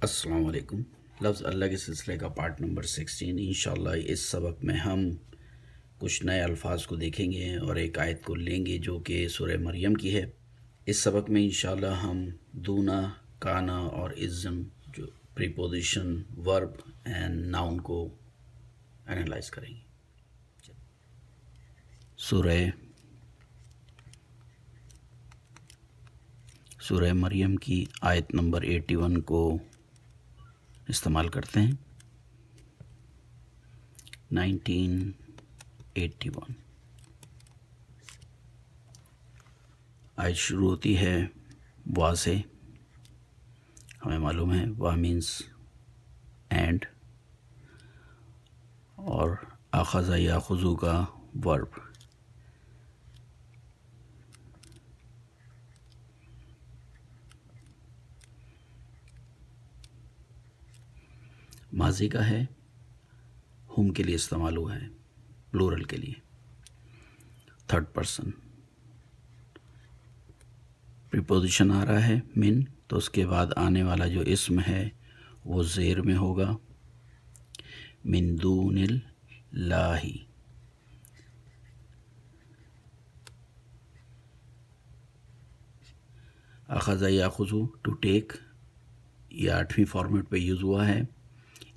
السلام علیکم۔ لفظ اللہ کے سلسلے کا پارٹ نمبر 16۔ انشاءاللہ اس سبق میں ہم کچھ نئے الفاظ کو دیکھیں گے اور ایک آیت کو لیں گے جو کہ سورہ مریم کی ہے۔ اس سبق میں انشاءاللہ ہم دونا، کانا اور ازم جو پریپوزیشن، ورب اینڈ ناؤن کو انالائز کریں گے۔ سورہ مریم کی آیت نمبر 81 کو استعمال کرتے ہیں۔ 1981 آیت شروع ہوتی ہے وا سے۔ ہمیں معلوم ہے وا مینس اینڈ، اور اخذ یاخذو کا ورب۔ ماضی کا ہے، ہم کے لیے استعمال ہوا ہے، پلورل کے لیے، تھرڈ پرسن۔ پریپوزیشن آ رہا ہے من، تو اس کے بعد آنے والا جو اسم ہے وہ زیر میں ہوگا، من دون اللہ۔ اخذ یاخذ ٹو ٹیک، یہ 8ویں فارمیٹ پہ یوز ہوا ہے۔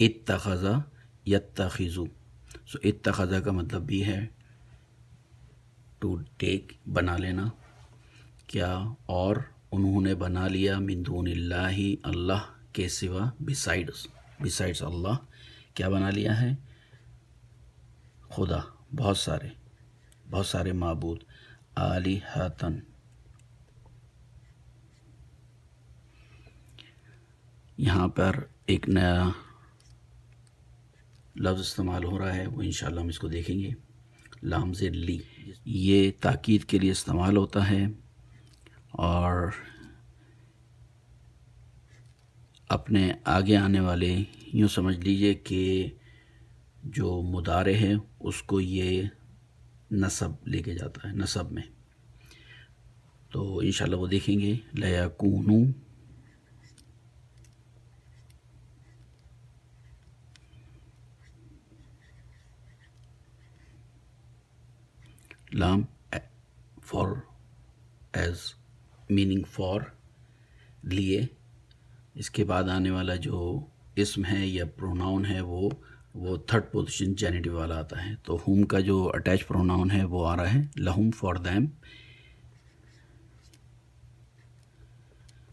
اتخذ یتخذ، سو اتخذ کا مطلب بھی ہے ٹو ٹیک، بنا لینا کیا، اور انہوں نے بنا لیا من دون اللہ، اللہ کے سوا، بسائڈس اللہ کیا بنا لیا ہے؟ خدا، بہت سارے معبود، آلہۃً۔ یہاں پر ایک نیا لفظ استعمال ہو رہا ہے، وہ انشاءاللہ ہم اس کو دیکھیں گے، لام زیر لی۔ یہ تاکید کے لیے استعمال ہوتا ہے، اور اپنے آگے آنے والے یوں سمجھ لیجئے کہ جو مضارع ہے اس کو یہ نصب لے کے جاتا ہے، نصب میں۔ تو انشاءاللہ وہ دیکھیں گے، لیکونوا، لام فار، ایز میننگ فار، لیے۔ اس کے بعد آنے والا جو اسم ہے یا پروناؤن ہے وہ تھرڈ پوزیشن جینیٹیو والا آتا ہے۔ تو ہم کا جو اٹیچ پروناؤن ہے وہ آ رہا ہے لہم، فار دیم،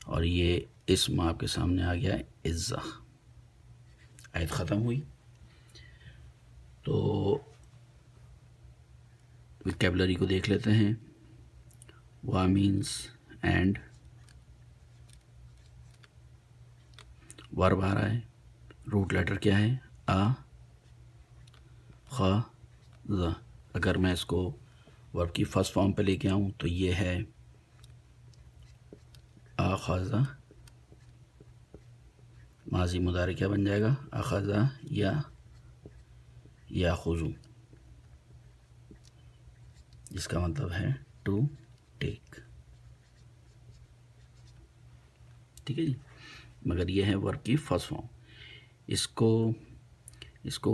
اور یہ اسم آپ کے سامنے آ گیا ہے عزہ۔ آیت ختم ہوئی۔ تو ویکیبلری کو دیکھ لیتے ہیں۔ وا مینس اینڈ، ورب آ رہا ہے، روٹ لیٹر کیا ہے؟ آ، خ، ز۔ اگر میں اس کو ورب کی فرسٹ فارم پہ لے کے آؤں تو یہ ہے اخذ، ماضی مضارع کیا بن جائے گا؟ اخذ یا یاخذ، جس کا مطلب ہے ٹو ٹیک۔ ٹھیک ہے جی، مگر یہ ہے ورب کی فرسٹ فارم۔ اس کو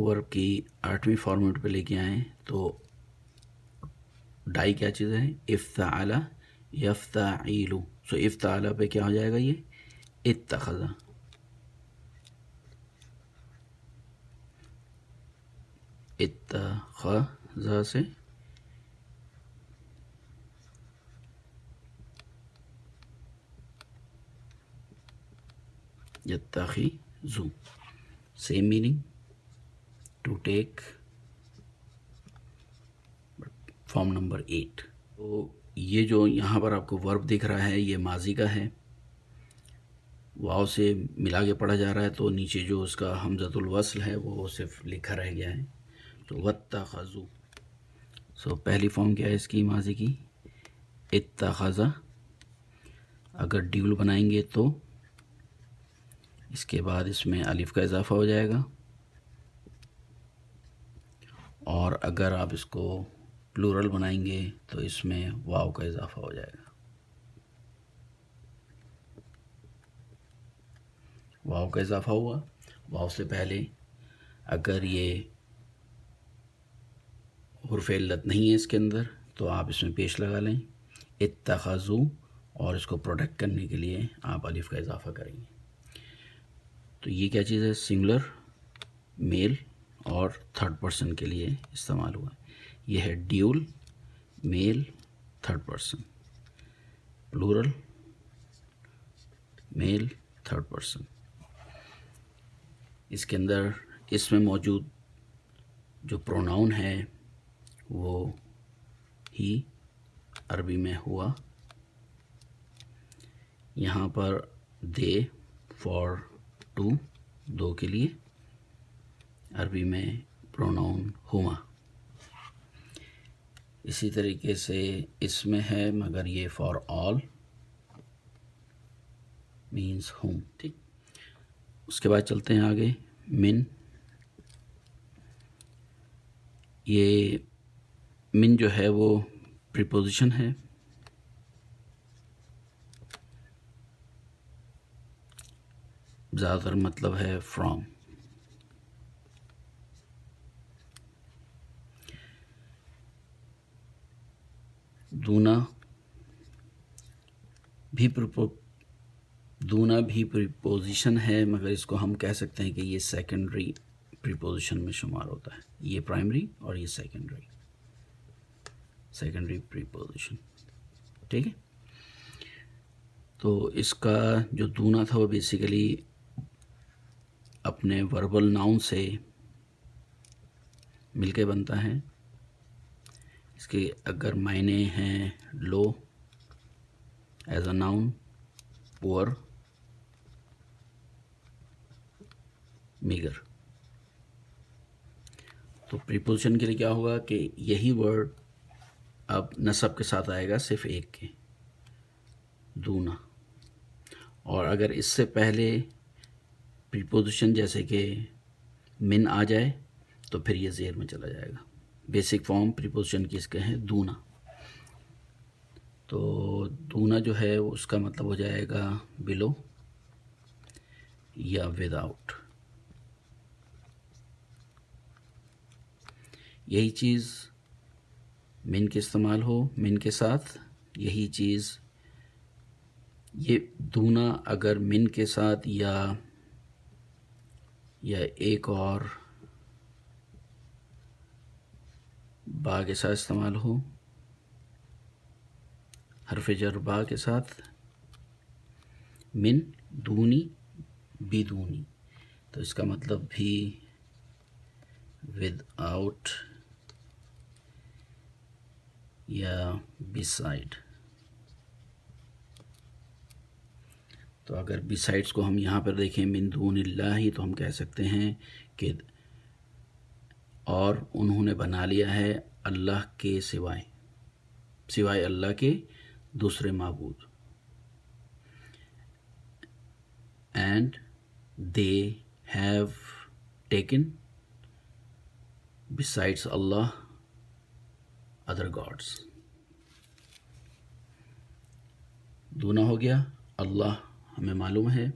ورب کی 8ویں فارمیٹ پہ لے کے آئیں تو ڈائی کیا چیز ہے؟ افتعل یفتعیل، سو افتعل پہ کیا ہو جائے گا؟ یہ اتخذ۔ اتخذ سے یتخذ، same meaning, to take, form number 8۔ تو یہ جو یہاں پر آپ کو ورب دکھ رہا ہے یہ ماضی کا ہے، واو سے ملا کے پڑھا جا رہا ہے، تو نیچے جو اس کا حمزۃ الوصل ہے وہ صرف لکھا رہ گیا ہے، تو واتخذوا۔ سو پہلی فارم کیا ہے اس کی ماضی کی؟ اتخذ۔ اگر ڈیول بنائیں گے تو اس کے بعد اس میں الف کا اضافہ ہو جائے گا، اور اگر آپ اس کو پلورل بنائیں گے تو اس میں واو کا اضافہ ہو جائے گا۔ واو کا اضافہ ہوا. واو سے پہلے اگر یہ حرف علت نہیں ہے اس کے اندر تو آپ اس میں پیش لگا لیں. اتخذو، اور اس کو پروٹیکٹ کرنے کے لیے آپ الف کا اضافہ کریں گے. تو یہ کیا چیز ہے؟ سنگولر میل اور تھرڈ پرسن کے لیے استعمال ہوا ہے. یہ ہے ڈیول میل تھرڈ پرسن، پلورل میل تھرڈ پرسن. اس کے اندر اس میں موجود جو پروناؤن ہے وہ ہی، عربی میں ہوا. یہاں پر دے فار ٹو، دو کے لیے، عربی میں پروناؤن ہما. اسی طریقے سے اس میں ہے مگر یہ فار آل مینس ہوم. ٹھیک، اس کے بعد چلتے ہیں آگے. من، یہ من جو ہے وہ پریپوزیشن ہے. زیادہ تر مطلب ہے فرام. دونا بھی پریپوزیشن ہے، مگر اس کو ہم کہہ سکتے ہیں کہ یہ سیکنڈری پریپوزیشن میں شمار ہوتا ہے. یہ پرائمری اور یہ سیکنڈری پریپوزیشن. ٹھیک ہے، تو اس کا جو دونا تھا وہ بیسیکلی اپنے وربل ناؤن سے مل کے بنتا ہے. اس کے اگر معنی ہیں لو ایز اے ناؤن، پور، میگر. تو پریپوزیشن کے لیے کیا ہوگا کہ یہی ورڈ اب نصب کے ساتھ آئے گا، صرف ایک کے، دونا. اور اگر اس سے پہلے پریپوزیشن جیسے کہ من آ جائے تو پھر یہ زیر میں چلا جائے گا. بیسک فارم پریپوزیشن کی اس کے ہیں دونا. تو دونا جو ہے اس کا مطلب ہو جائے گا بلو یا ود آؤٹ. یہی چیز من کے استعمال ہو، من کے ساتھ یہی چیز، یہ دونا اگر من کے ساتھ یا ایک اور با کے ساتھ استعمال ہو، حرف جر با کے ساتھ، من دونی بی دونی، تو اس کا مطلب بھی ود آؤٹ یا بسائڈ. تو اگر بسائڈس کو ہم یہاں پر دیکھیں من دون اللہ، تو ہم کہہ سکتے ہیں کہ اور انہوں نے بنا لیا ہے اللہ کے سوائے اللہ کے دوسرے معبود. And they have taken besides Allah other gods. دونا ہو گیا. اللہ ہمیں معلوم ہے،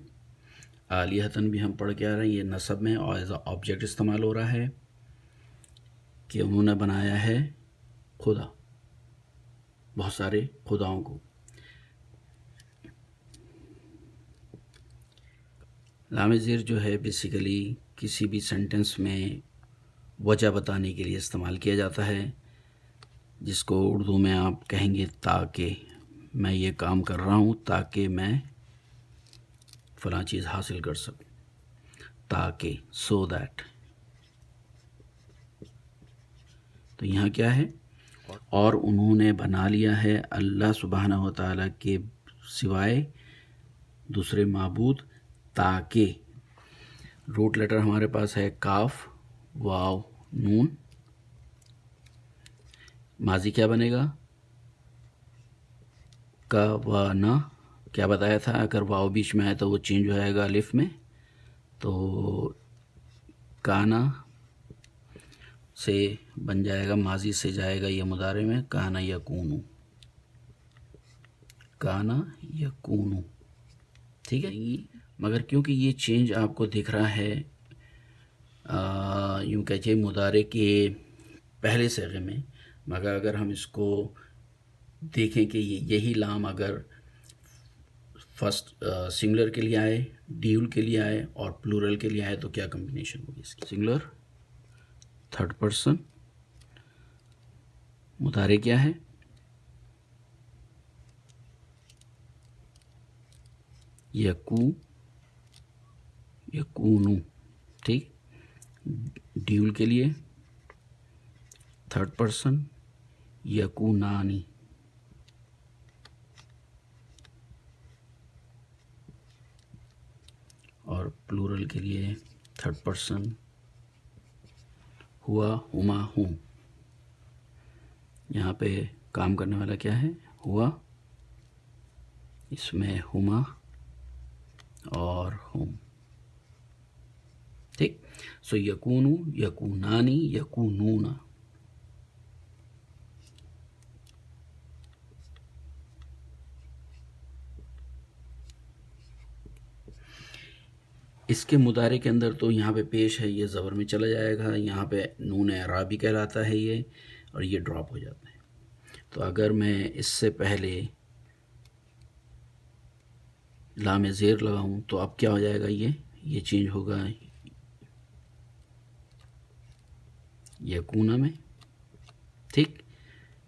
آلیہتن بھی ہم پڑھ کے آ رہے ہیں، یہ نصب میں اور ایز اے آبجیکٹ استعمال ہو رہا ہے کہ انہوں نے بنایا ہے خدا، بہت سارے خداؤں کو. لام زیر جو ہے بیسیکلی کسی بھی سینٹنس میں وجہ بتانے کے لیے استعمال کیا جاتا ہے، جس کو اردو میں آپ کہیں گے تاکہ میں یہ کام کر رہا ہوں تاکہ میں فلاں چیز حاصل کر سکوں، تاکہ سو دیٹ. تو یہاں کیا ہے؟ اور انہوں نے بنا لیا ہے اللہ سبحانہ و تعالیٰ کے سوائے دوسرے معبود، تاکہ روٹ لیٹر ہمارے پاس ہے کاف واو نون. ماضی کیا بنے گا؟ کا و نا. کیا بتایا تھا؟ اگر واو بیچ میں آئے تو وہ چینج ہو جائے گا الف میں. تو کانا سے بن جائے گا، ماضی سے جائے گا یہ مضارع میں، کانا یکونو، کانا یکونو. ٹھیک ہے، مگر کیونکہ یہ چینج آپ کو دکھ رہا ہے یوں کہیے مضارع کے پہلے صیغے میں، مگر اگر ہم اس کو دیکھیں کہ یہی لام اگر فرسٹ سنگولر کے لیے آئے، ڈیول کے لیے آئے اور پلورل کے لیے آئے تو کیا کمبینیشن ہوگی اس کی؟ سنگولر تھرڈ پرسن، مضارع کیا ہے؟ یکونو، ٹھیک. ڈیول کے لیے تھرڈ پرسن یکونانی، اور پلورل کے لیے تھرڈ پرسن ہوا، ہما، ہوں. یہاں پہ کام کرنے والا کیا ہے؟ ہوا، اس میں ہما اور ہم، ٹھیک. سو یکونو، یکونانی، یکونون. اس کے مضارع کے اندر تو یہاں پہ پیش ہے، یہ زبر میں چلا جائے گا، یہاں پہ نون اعرابی کہلاتا ہے یہ، اور یہ ڈراپ ہو جاتا ہے. تو اگر میں اس سے پہلے لام زیر لگاؤں تو اب کیا ہو جائے گا؟ یہ چینج ہوگا یکونا میں، ٹھیک.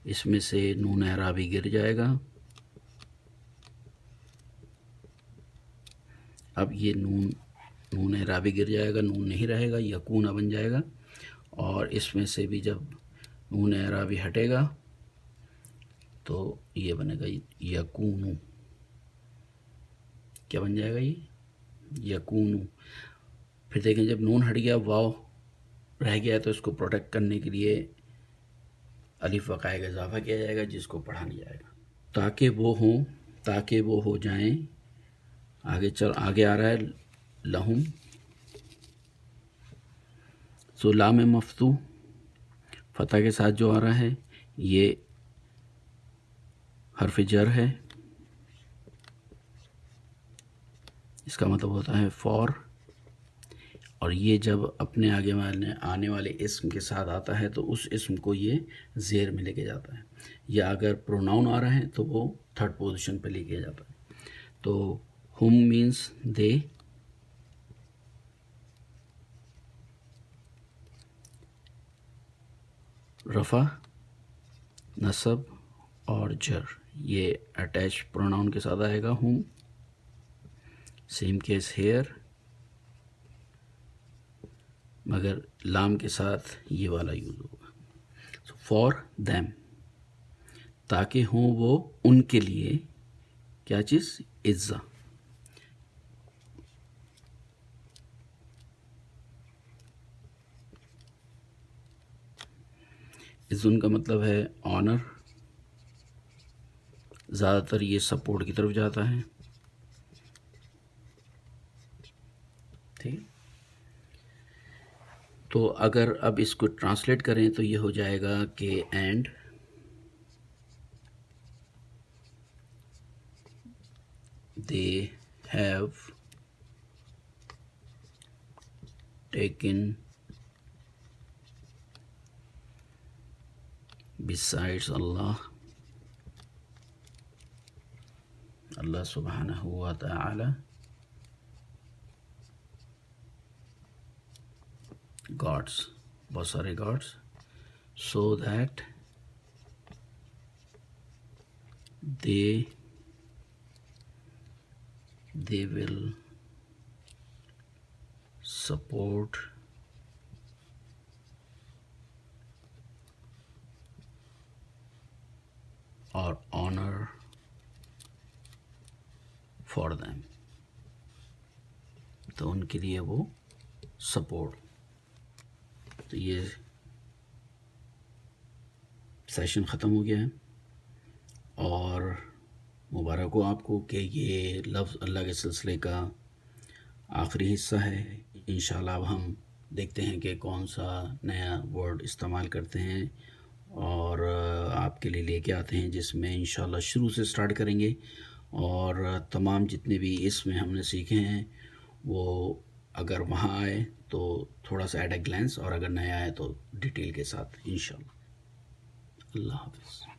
اس میں سے نون اعرابی گر جائے گا. اب یہ نون اعرابی گر جائے گا، نون نہیں رہے گا، یکونا بن جائے گا. اور اس میں سے بھی جب نون اعرابی ہٹے گا تو یہ بنے گا یکونو. کیا بن جائے گا؟ یہ یکونو. پھر دیکھیں جب نون ہٹ گیا، واو رہ گیا، تو اس کو پروٹیکٹ کرنے کے لیے الف وقائے کا اضافہ کیا جائے گا جس کو پڑھا نہیں جائے گا. تاکہ وہ ہوں، تاکہ وہ ہو جائیں. آگے آ رہا ہے لہم. سو لام مفتوح فتح کے ساتھ جو آ رہا ہے یہ حرف جر ہے، اس کا مطلب ہوتا ہے فور. اور یہ جب اپنے آنے والے اسم کے ساتھ آتا ہے تو اس اسم کو یہ زیر میں لے کے جاتا ہے، یا اگر پروناؤن آ رہا ہے تو وہ تھرڈ پوزیشن پہ لے کے جاتا ہے. تو ہم مینس دے، رفع، نصب اور جر یہ اٹیچ پروناؤن کے ساتھ آئے گا. ہم، سیم کیس ہیئر، مگر لام کے ساتھ یہ والا یوز ہوگا. فار دیم، تاکہ ہوں وہ ان کے لیے کیا چیز؟ عزا. عزن کا مطلب ہے آنر، زیادہ تر یہ سپورٹ کی طرف جاتا ہے، ٹھیک. تو اگر اب اس کو ٹرانسلیٹ کریں تو یہ ہو جائے گا کہ and they have taken besides Allah subhanahu wa ta'ala gods، بہت سارے gods، so that they will support or honor for them. تو ان کے لیے وہ سپورٹ. تو یہ سیشن ختم ہو گیا ہے، اور مبارک ہو آپ کو کہ یہ لفظ اللہ کے سلسلے کا آخری حصہ ہے. انشاءاللہ اب ہم دیکھتے ہیں کہ کون سا نیا ورڈ استعمال کرتے ہیں اور آپ کے لیے لے کے آتے ہیں، جس میں انشاءاللہ شروع سے سٹارٹ کریں گے اور تمام جتنے بھی اسم ہم نے سیکھے ہیں وہ اگر وہاں آئے تو تھوڑا سا ایٹ اے گلینس، اور اگر نیا آئے تو ڈیٹیل کے ساتھ انشاءاللہ۔ اللہ حافظ۔